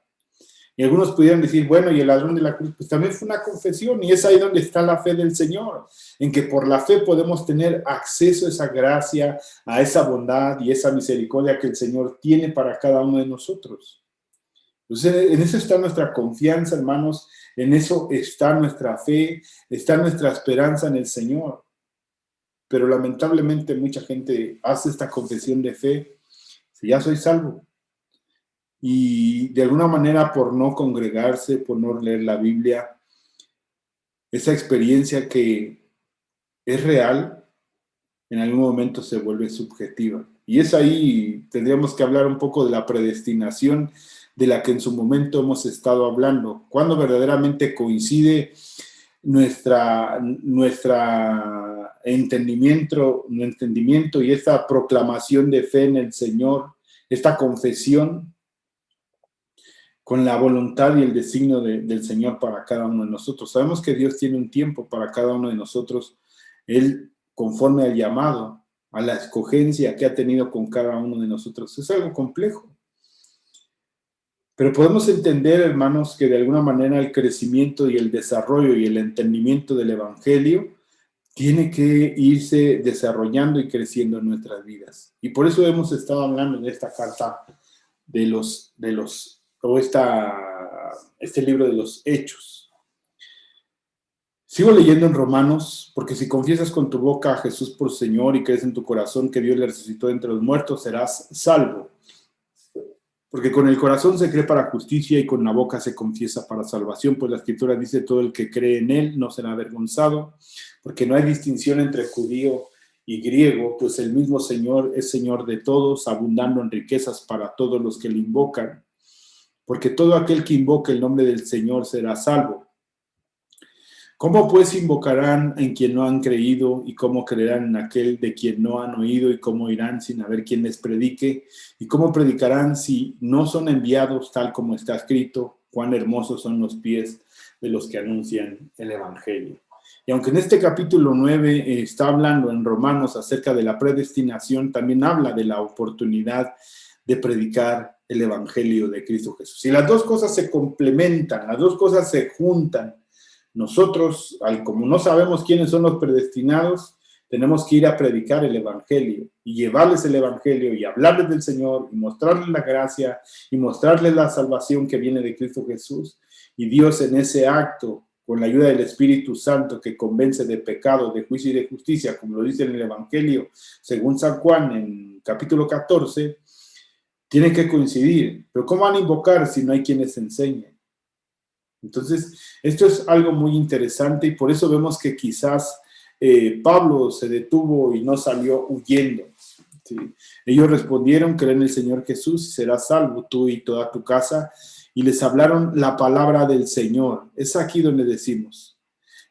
Y algunos pudieran decir, bueno, y el ladrón de la cruz, pues también fue una confesión, y es ahí donde está la fe del Señor, en que por la fe podemos tener acceso a esa gracia, a esa bondad y esa misericordia que el Señor tiene para cada uno de nosotros. Entonces, en eso está nuestra confianza, hermanos, en eso está nuestra fe, está nuestra esperanza en el Señor. Pero lamentablemente mucha gente hace esta confesión de fe, si ya soy salvo. Y de alguna manera por no congregarse, por no leer la Biblia, esa experiencia que es real, en algún momento se vuelve subjetiva. Y es ahí, tendríamos que hablar un poco de la predestinación de la que en su momento hemos estado hablando. Cuando verdaderamente coincide nuestra entendimiento y esta proclamación de fe en el Señor, esta confesión, con la voluntad y el designio del Señor para cada uno de nosotros. Sabemos que Dios tiene un tiempo para cada uno de nosotros. Él, conforme al llamado, a la escogencia que ha tenido con cada uno de nosotros. Es algo complejo. Pero podemos entender, hermanos, que de alguna manera el crecimiento y el desarrollo y el entendimiento del Evangelio tiene que irse desarrollando y creciendo en nuestras vidas. Y por eso hemos estado hablando de esta carta este libro de los Hechos. Sigo leyendo en Romanos, porque si confiesas con tu boca a Jesús por Señor y crees en tu corazón que Dios le resucitó de entre los muertos, serás salvo. Porque con el corazón se cree para justicia y con la boca se confiesa para salvación, pues la Escritura dice: todo el que cree en él no será avergonzado, porque no hay distinción entre judío y griego, pues el mismo Señor es Señor de todos, abundando en riquezas para todos los que le invocan, porque todo aquel que invoque el nombre del Señor será salvo. ¿Cómo pues invocarán en quien no han creído? ¿Y cómo creerán en aquel de quien no han oído? ¿Y cómo irán sin haber quien les predique? ¿Y cómo predicarán si no son enviados, tal como está escrito? Cuán hermosos son los pies de los que anuncian el Evangelio. Y aunque en este capítulo 9 está hablando en Romanos acerca de la predestinación, también habla de la oportunidad de predicar el Evangelio de Cristo Jesús. Y las dos cosas se complementan, las dos cosas se juntan. Nosotros, como no sabemos quiénes son los predestinados, tenemos que ir a predicar el Evangelio y llevarles el Evangelio y hablarles del Señor y mostrarles la gracia y mostrarles la salvación que viene de Cristo Jesús. Y Dios, en ese acto, con la ayuda del Espíritu Santo que convence de pecado, de juicio y de justicia, como lo dice en el Evangelio según San Juan en capítulo 14, tienen que coincidir. Pero ¿cómo van a invocar si no hay quienes enseñen? Entonces, esto es algo muy interesante y por eso vemos que quizás Pablo se detuvo y no salió huyendo. ¿Sí? Ellos respondieron: cree en el Señor Jesús y serás salvo tú y toda tu casa. Y les hablaron la palabra del Señor. Es aquí donde decimos.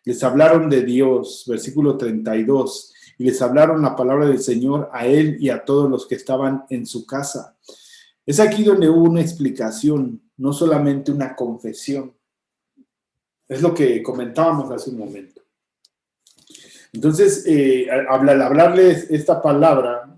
Les hablaron de Dios, versículo 32. Y les hablaron la palabra del Señor a él y a todos los que estaban en su casa. Es aquí donde hubo una explicación, no solamente una confesión. Es lo que comentábamos hace un momento. Entonces, al hablarles esta palabra,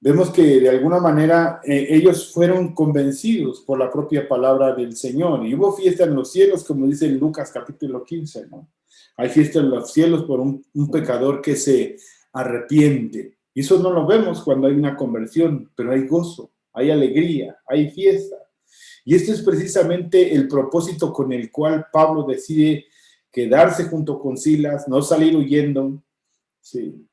vemos que de alguna manera ellos fueron convencidos por la propia palabra del Señor. Y hubo fiesta en los cielos, como dice en Lucas capítulo 15, ¿no? Hay fiesta en los cielos por un pecador que se arrepiente. Y eso no lo vemos cuando hay una conversión, pero hay gozo, hay alegría, hay fiesta. Y este es precisamente el propósito con el cual Pablo decide quedarse junto con Silas, no salir huyendo. Sí.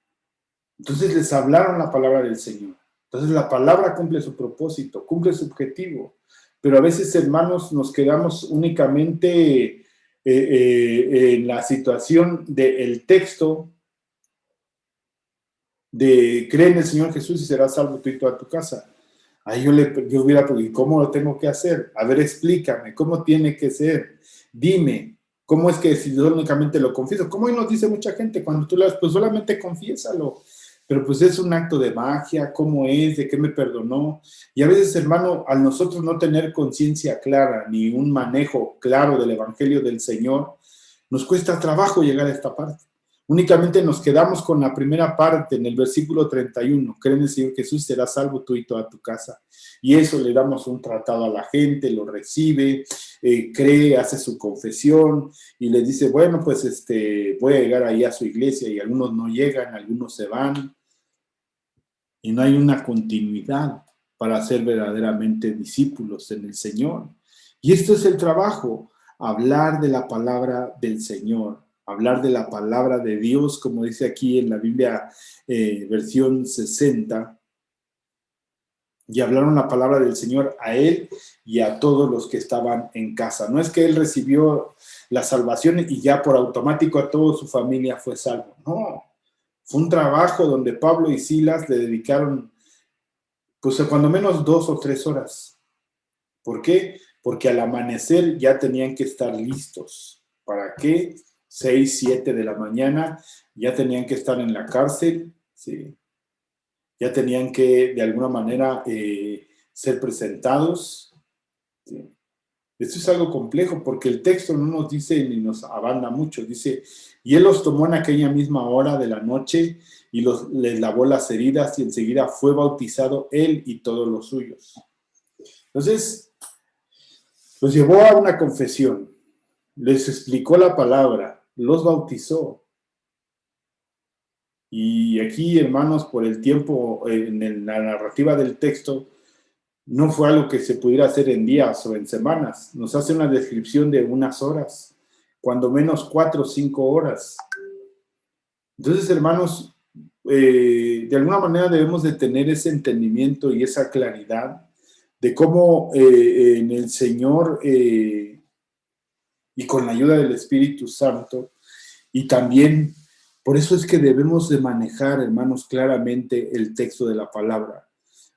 Entonces les hablaron la palabra del Señor. Entonces la palabra cumple su propósito, cumple su objetivo. Pero a veces, hermanos, nos quedamos únicamente en la situación del texto de cree en el Señor Jesús y serás salvo tú y toda tu casa. Ahí yo hubiera preguntado: ¿cómo lo tengo que hacer? A ver, explícame, ¿cómo tiene que ser? Dime, ¿cómo es que si yo únicamente lo confieso? ¿Cómo hoy nos dice mucha gente cuando tú le das, pues solamente confiésalo? Pero pues es un acto de magia, ¿cómo es? ¿De qué me perdonó? Y a veces, hermano, al nosotros no tener conciencia clara, ni un manejo claro del Evangelio del Señor, nos cuesta trabajo llegar a esta parte. Únicamente nos quedamos con la primera parte en el versículo 31. Cree en el Señor Jesús, serás salvo tú y toda tu casa. Y eso le damos un tratado a la gente, lo recibe, cree, hace su confesión y le dice: bueno, pues voy a llegar ahí a su iglesia, y algunos no llegan, algunos se van. Y no hay una continuidad para ser verdaderamente discípulos en el Señor. Y esto es el trabajo, hablar de la palabra del Señor. Hablar de la palabra de Dios, como dice aquí en la Biblia, versión 60, y hablaron la palabra del Señor a él y a todos los que estaban en casa. No es que él recibió la salvación y ya por automático a toda su familia fue salvo. No, fue un trabajo donde Pablo y Silas le dedicaron, pues cuando menos 2 o 3 horas. ¿Por qué? Porque al amanecer ya tenían que estar listos. ¿Para qué? 6, 7 de la mañana, ya tenían que estar en la cárcel, ¿sí? Ya tenían que, de alguna manera, ser presentados, ¿sí? Esto es algo complejo porque el texto no nos dice ni nos abanda mucho. Dice: y él los tomó en aquella misma hora de la noche y les lavó las heridas, y enseguida fue bautizado él y todos los suyos. Entonces, los llevó a una confesión, les explicó la palabra, los bautizó. Y aquí, hermanos, por el tiempo, en la narrativa del texto, no fue algo que se pudiera hacer en días o en semanas. Nos hace una descripción de unas horas, cuando menos 4 o 5 horas. Entonces, hermanos, de alguna manera debemos de tener ese entendimiento y esa claridad de cómo en el Señor y con la ayuda del Espíritu Santo, y también por eso es que debemos de manejar, hermanos, claramente el texto de la palabra.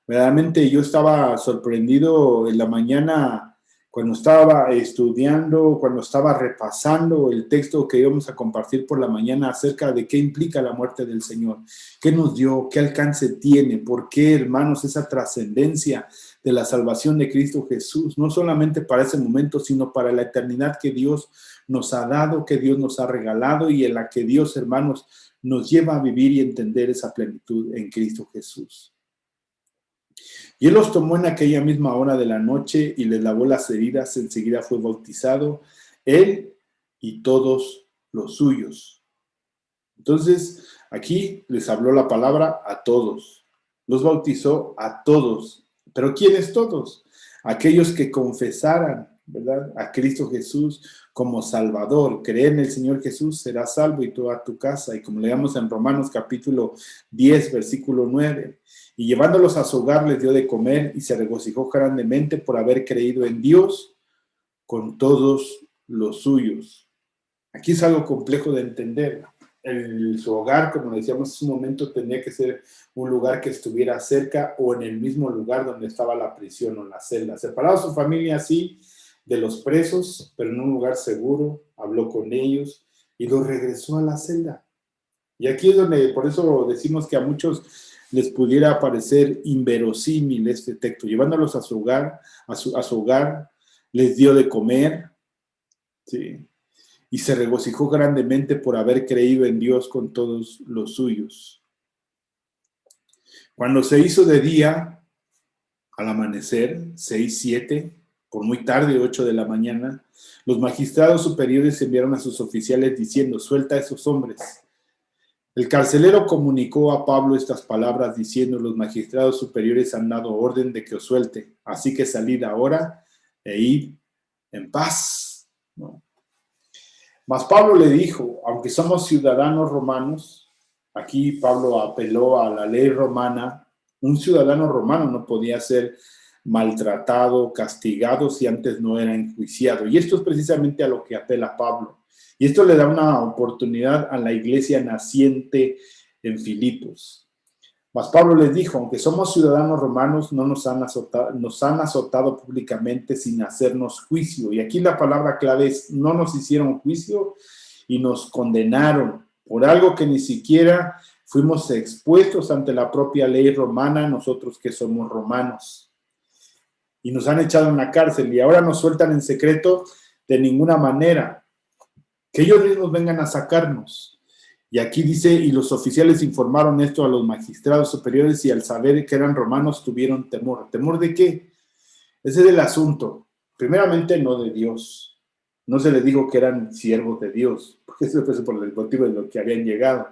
Verdaderamente yo estaba sorprendido en la mañana cuando estaba estudiando, cuando estaba repasando el texto que íbamos a compartir por la mañana acerca de qué implica la muerte del Señor, qué nos dio, qué alcance tiene, por qué, hermanos, esa trascendencia de la salvación de Cristo Jesús, no solamente para ese momento, sino para la eternidad que Dios nos ha dado, que Dios nos ha regalado y en la que Dios, hermanos, nos lleva a vivir y entender esa plenitud en Cristo Jesús. Y él los tomó en aquella misma hora de la noche y les lavó las heridas. Enseguida fue bautizado él y todos los suyos. Entonces, aquí les habló la palabra a todos. Los bautizó a todos. ¿Pero quiénes todos? Aquellos que confesaran, ¿verdad?, a Cristo Jesús como Salvador. Creer en el Señor Jesús, serás salvo y toda tu casa. Y como leemos en Romanos capítulo 10, versículo 9. Y llevándolos a su hogar les dio de comer y se regocijó grandemente por haber creído en Dios con todos los suyos. Aquí es algo complejo de entender. Su hogar, como decíamos hace un momento, tenía que ser un lugar que estuviera cerca o en el mismo lugar donde estaba la prisión o la celda. Separado a su familia, sí, de los presos, pero en un lugar seguro, habló con ellos y los regresó a la celda. Y aquí es donde, por eso decimos que a muchos les pudiera parecer inverosímil este texto. Llevándolos a su hogar, a su hogar, les dio de comer, ¿sí?, y se regocijó grandemente por haber creído en Dios con todos los suyos. Cuando se hizo de día, al amanecer, 6, 7, por muy tarde, 8 de la mañana, los magistrados superiores enviaron a sus oficiales diciendo: suelta a esos hombres. El carcelero comunicó a Pablo estas palabras diciendo: los magistrados superiores han dado orden de que os suelte, así que salid ahora e id en paz, ¿no? Mas Pablo le dijo: aunque somos ciudadanos romanos, aquí Pablo apeló a la ley romana. Un ciudadano romano no podía ser maltratado, castigado si antes no era enjuiciado. Y esto es precisamente a lo que apela Pablo. Y esto le da una oportunidad a la iglesia naciente en Filipos. Mas Pablo les dijo: aunque somos ciudadanos romanos, no nos han azotado públicamente sin hacernos juicio. Y aquí la palabra clave es: no nos hicieron juicio y nos condenaron por algo que ni siquiera fuimos expuestos ante la propia ley romana, nosotros que somos romanos. Y nos han echado en la cárcel y ahora nos sueltan en secreto. De ninguna manera. Que ellos mismos vengan a sacarnos. Y aquí dice: y los oficiales informaron esto a los magistrados superiores y al saber que eran romanos tuvieron temor. ¿Temor de qué? Ese es el asunto. Primeramente, no de Dios. No se les dijo que eran siervos de Dios, porque eso fue por el motivo de lo que habían llegado.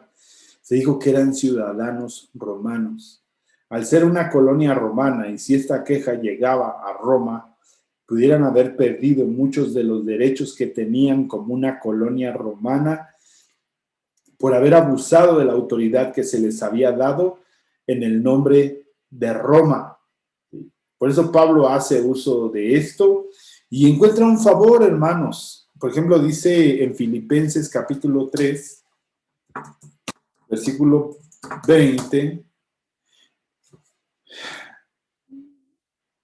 Se dijo que eran ciudadanos romanos. Al ser una colonia romana, y si esta queja llegaba a Roma, pudieran haber perdido muchos de los derechos que tenían como una colonia romana por haber abusado de la autoridad que se les había dado en el nombre de Roma. Por eso Pablo hace uso de esto y encuentra un favor, hermanos. Por ejemplo, dice en Filipenses capítulo 3, versículo 20,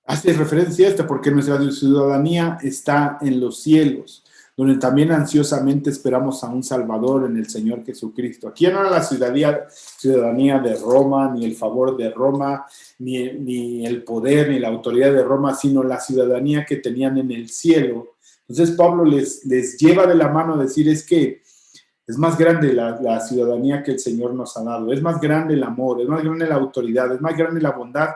hace referencia a esta: porque nuestra ciudadanía está en los cielos, donde también ansiosamente esperamos a un Salvador en el Señor Jesucristo. Aquí no era la ciudadanía de Roma, ni el favor de Roma, ni el poder, ni la autoridad de Roma, sino la ciudadanía que tenían en el cielo. Entonces Pablo les lleva de la mano a decir: es que es más grande la ciudadanía que el Señor nos ha dado, es más grande el amor, es más grande la autoridad, es más grande la bondad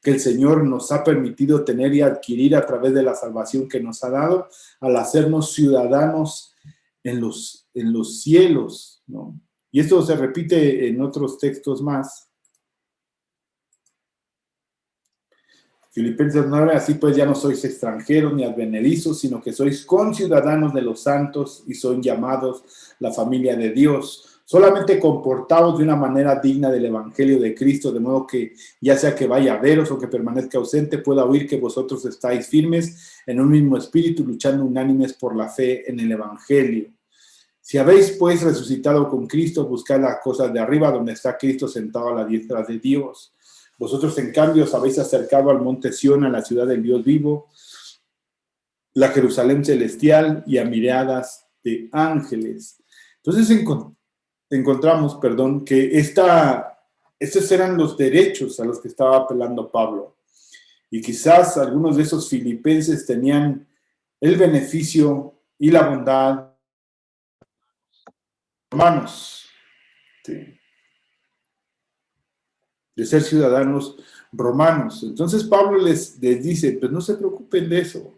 que el Señor nos ha permitido tener y adquirir a través de la salvación que nos ha dado al hacernos ciudadanos en los cielos, ¿no? Y esto se repite en otros textos más. Filipenses 9, así pues ya no sois extranjeros ni advenedizos, sino que sois conciudadanos de los santos y son llamados la familia de Dios. Solamente comportaos de una manera digna del Evangelio de Cristo, de modo que, ya sea que vaya a veros o que permanezca ausente, pueda oír que vosotros estáis firmes en un mismo espíritu, luchando unánimes por la fe en el Evangelio. Si habéis, pues, resucitado con Cristo, buscad las cosas de arriba, donde está Cristo sentado a la diestra de Dios. Vosotros, en cambio, os habéis acercado al monte Sión, a la ciudad del Dios vivo, la Jerusalén celestial, y a miradas de ángeles. Entonces encontramos, que estos eran los derechos a los que estaba apelando Pablo. Y quizás algunos de esos filipenses tenían el beneficio y la bondad, hermanos, sí, de ser ciudadanos romanos. Entonces Pablo les dice, pues no se preocupen de eso.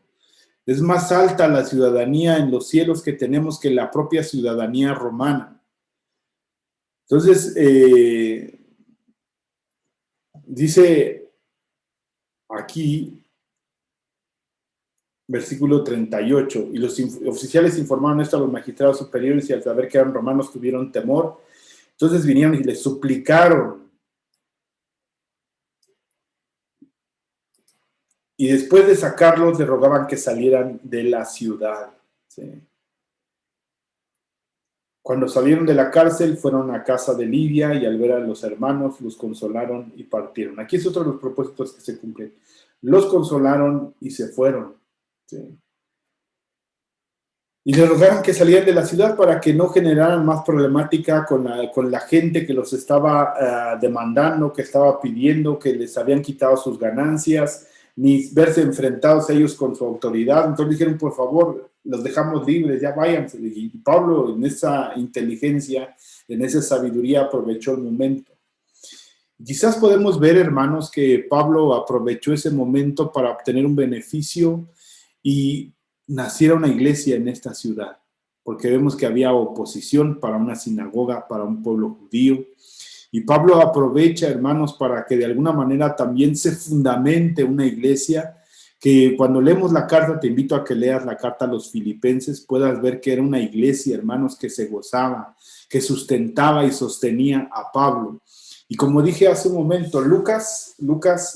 Es más alta la ciudadanía en los cielos que tenemos que la propia ciudadanía romana. Entonces, dice aquí, versículo 38, y los oficiales informaron esto a los magistrados superiores, y al saber que eran romanos tuvieron temor. Entonces vinieron y les suplicaron. Y después de sacarlos, le rogaban que salieran de la ciudad. ¿Sí? Cuando salieron de la cárcel, fueron a casa de Lidia, y al ver a los hermanos, los consolaron y partieron. Aquí es otro de los propósitos que se cumplen. Los consolaron y se fueron. ¿Sí? Y le rogaron que salieran de la ciudad para que no generaran más problemática con la gente que los estaba demandando, que estaba pidiendo, que les habían quitado sus ganancias, ni verse enfrentados a ellos con su autoridad. Entonces dijeron, por favor, los dejamos libres, ya váyanse. Y Pablo, en esa inteligencia, en esa sabiduría, aprovechó el momento. Quizás podemos ver, hermanos, que Pablo aprovechó ese momento para obtener un beneficio y naciera una iglesia en esta ciudad, porque vemos que había oposición para una sinagoga, para un pueblo judío. Y Pablo aprovecha, hermanos, para que de alguna manera también se fundamente una iglesia, que cuando leemos la carta, te invito a que leas la carta a los filipenses, puedas ver que era una iglesia, hermanos, que se gozaba, que sustentaba y sostenía a Pablo. Y como dije hace un momento, Lucas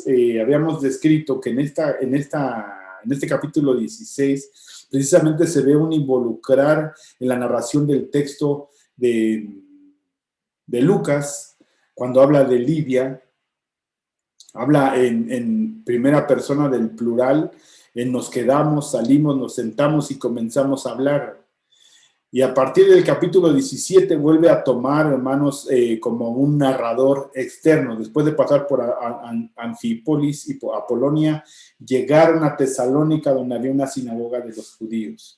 habíamos descrito que en este capítulo 16, precisamente se ve un involucrar en la narración del texto de Lucas, cuando habla de Lidia, habla en primera persona del plural, en nos quedamos, salimos, nos sentamos y comenzamos a hablar. Y a partir del capítulo 17 vuelve a tomar, hermanos, como un narrador externo. Después de pasar por Anfípolis y por Apolonia, llegaron a Tesalónica, donde había una sinagoga de los judíos,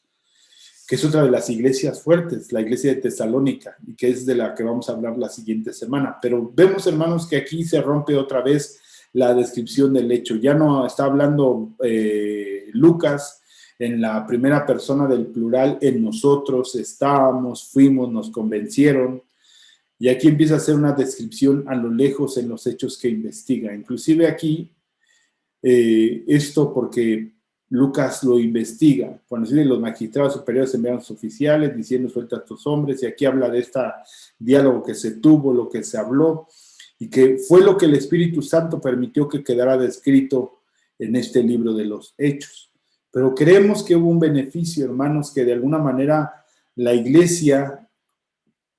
que es otra de las iglesias fuertes, la iglesia de Tesalónica, y que es de la que vamos a hablar la siguiente semana. Pero vemos, hermanos, que aquí se rompe otra vez la descripción del hecho. Ya no está hablando Lucas en la primera persona del plural, en nosotros estábamos, fuimos, nos convencieron, y aquí empieza a hacer una descripción a lo lejos en los hechos que investiga. Inclusive aquí, esto porque Lucas lo investiga, cuando dice los magistrados superiores enviaron a los oficiales diciendo suelta a estos hombres, y aquí habla de este diálogo que se tuvo, lo que se habló, y que fue lo que el Espíritu Santo permitió que quedara descrito en este libro de los Hechos. Pero creemos que hubo un beneficio, hermanos, que de alguna manera la iglesia,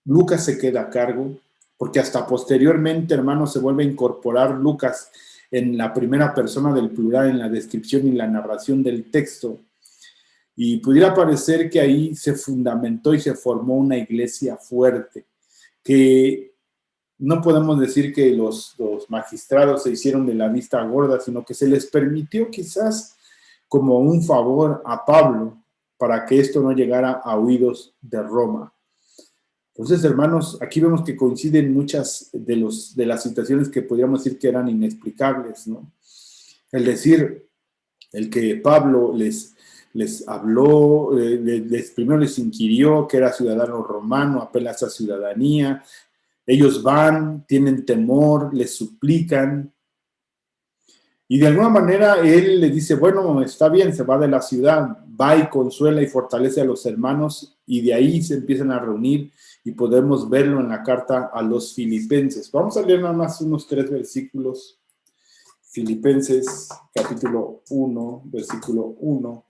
Lucas se queda a cargo, porque hasta posteriormente, hermanos, se vuelve a incorporar Lucas en la primera persona del plural, en la descripción y la narración del texto. Y pudiera parecer que ahí se fundamentó y se formó una iglesia fuerte, que no podemos decir que los magistrados se hicieron de la vista gorda, sino que se les permitió quizás como un favor a Pablo para que esto no llegara a oídos de Roma. Entonces, hermanos, aquí vemos que coinciden muchas de las situaciones que podríamos decir que eran inexplicables, ¿no? El decir, el que Pablo les habló, primero les inquirió que era ciudadano romano, apela a esa ciudadanía, ellos van, tienen temor, les suplican, Y de alguna manera él le dice, bueno, está bien, se va de la ciudad, va y consuela y fortalece a los hermanos, y de ahí se empiezan a reunir, y podemos verlo en la carta a los filipenses. Vamos a leer nada más unos 3 versículos. Filipenses capítulo 1, versículo 1.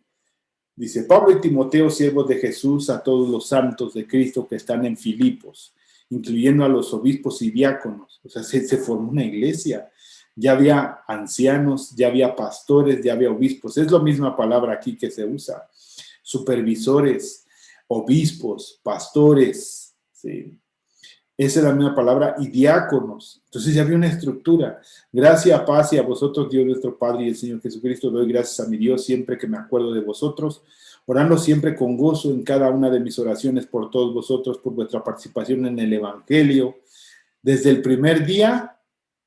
Dice, Pablo y Timoteo, siervos de Jesús, a todos los santos de Cristo que están en Filipos, incluyendo a los obispos y diáconos. O sea, se formó una iglesia. Ya había ancianos, ya había pastores, ya había obispos. Es la misma palabra aquí que se usa. Supervisores, obispos, pastores, ¿sí? Esa es la misma palabra, y diáconos. Entonces ya había una estructura. Gracia, paz y a vosotros, Dios nuestro Padre y el Señor Jesucristo. Doy gracias a mi Dios siempre que me acuerdo de vosotros, orando siempre con gozo en cada una de mis oraciones por todos vosotros, por vuestra participación en el Evangelio, desde el primer día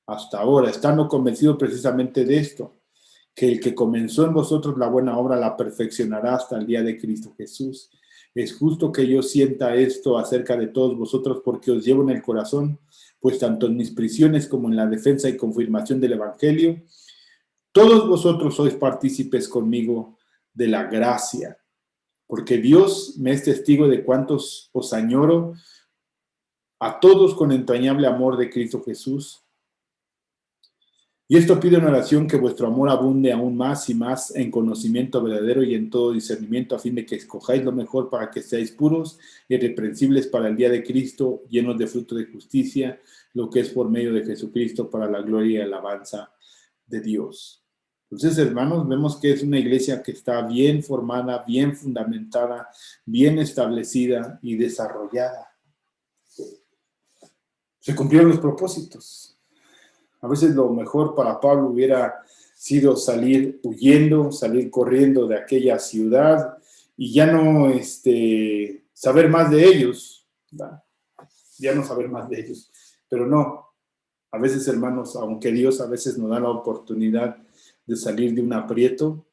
hasta ahora, estando convencido precisamente de esto, que el que comenzó en vosotros la buena obra la perfeccionará hasta el día de Cristo Jesús. Es justo que yo sienta esto acerca de todos vosotros porque os llevo en el corazón, pues tanto en mis prisiones como en la defensa y confirmación del Evangelio, todos vosotros sois partícipes conmigo de la gracia, porque Dios me es testigo de cuántos os añoro, a todos con entrañable amor de Cristo Jesús. Y esto pido en oración que vuestro amor abunde aún más y más en conocimiento verdadero y en todo discernimiento, a fin de que escojáis lo mejor para que seáis puros y irreprensibles para el día de Cristo, llenos de fruto de justicia, lo que es por medio de Jesucristo para la gloria y alabanza de Dios. Entonces, hermanos, vemos que es una iglesia que está bien formada, bien fundamentada, bien establecida y desarrollada. Se cumplieron los propósitos. A veces lo mejor para Pablo hubiera sido salir huyendo, salir corriendo de aquella ciudad y ya no saber más de ellos, ¿verdad? Ya no saber más de ellos. Pero no, a veces, hermanos, aunque Dios a veces nos da la oportunidad de salir de un aprieto,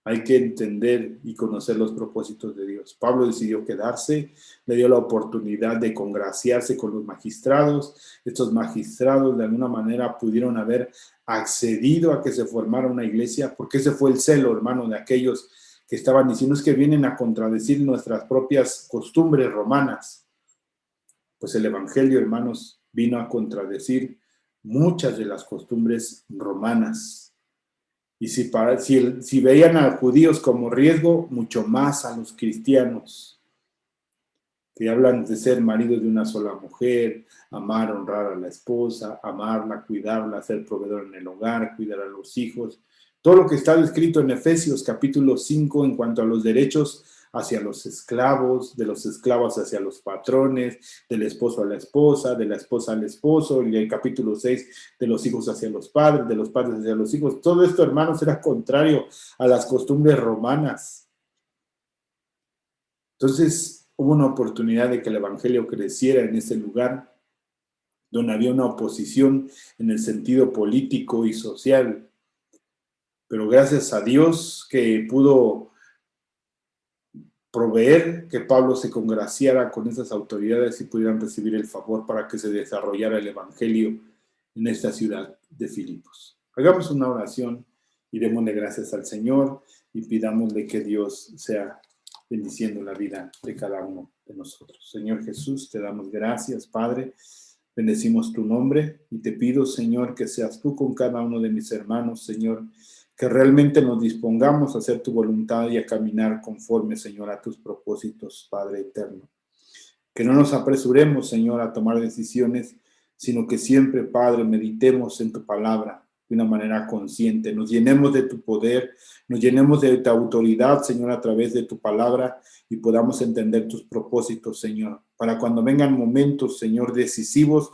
hay que entender y conocer los propósitos de Dios. Pablo decidió quedarse, le dio la oportunidad de congraciarse con los magistrados. Estos magistrados de alguna manera pudieron haber accedido a que se formara una iglesia, porque ese fue el celo, hermano, de aquellos que estaban diciendo es que vienen a contradecir nuestras propias costumbres romanas. Pues el Evangelio, hermanos, vino a contradecir muchas de las costumbres romanas. Y si veían a los judíos como riesgo, mucho más a los cristianos, que hablan de ser maridos de una sola mujer, amar, honrar a la esposa, amarla, cuidarla, ser proveedor en el hogar, cuidar a los hijos. Todo lo que está descrito en Efesios capítulo 5 en cuanto a los derechos hacia los esclavos, de los esclavos hacia los patrones, del esposo a la esposa, de la esposa al esposo, y el capítulo 6 de los hijos hacia los padres, de los padres hacia los hijos. Todo esto, hermanos, era contrario a las costumbres romanas. Entonces, hubo una oportunidad de que el evangelio creciera en ese lugar donde había una oposición en el sentido político y social. Pero gracias a Dios que pudo proveer que Pablo se congraciara con esas autoridades y pudieran recibir el favor para que se desarrollara el evangelio en esta ciudad de Filipos. Hagamos una oración y démosle gracias al Señor y pidámosle que Dios sea bendiciendo la vida de cada uno de nosotros. Señor Jesús, te damos gracias, Padre. Bendecimos tu nombre y te pido, Señor, que seas tú con cada uno de mis hermanos, Señor, que realmente nos dispongamos a hacer tu voluntad y a caminar conforme, Señor, a tus propósitos, Padre eterno. Que no nos apresuremos, Señor, a tomar decisiones, sino que siempre, Padre, meditemos en tu palabra de una manera consciente. Nos llenemos de tu poder, nos llenemos de tu autoridad, Señor, a través de tu palabra y podamos entender tus propósitos, Señor. Para cuando vengan momentos, Señor, decisivos,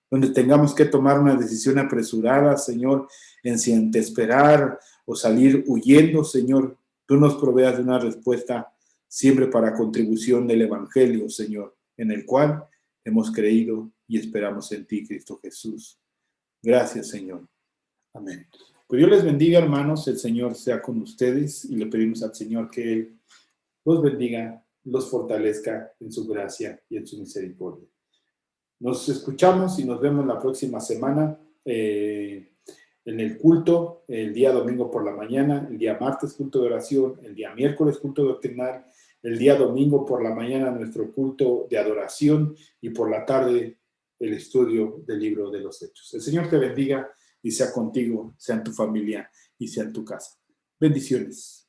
donde tengamos que tomar una decisión apresurada, Señor, en si esperar o salir huyendo, Señor, tú nos proveas de una respuesta siempre para contribución del Evangelio, Señor, en el cual hemos creído y esperamos en ti, Cristo Jesús. Gracias, Señor. Amén. Pues Dios les bendiga, hermanos, el Señor sea con ustedes y le pedimos al Señor que Él los bendiga, los fortalezca en su gracia y en su misericordia. Nos escuchamos y nos vemos la próxima semana en el culto, el día domingo por la mañana, el día martes culto de oración, el día miércoles culto doctrinal, el día domingo por la mañana nuestro culto de adoración y por la tarde el estudio del libro de los Hechos. El Señor te bendiga y sea contigo, sea en tu familia y sea en tu casa. Bendiciones.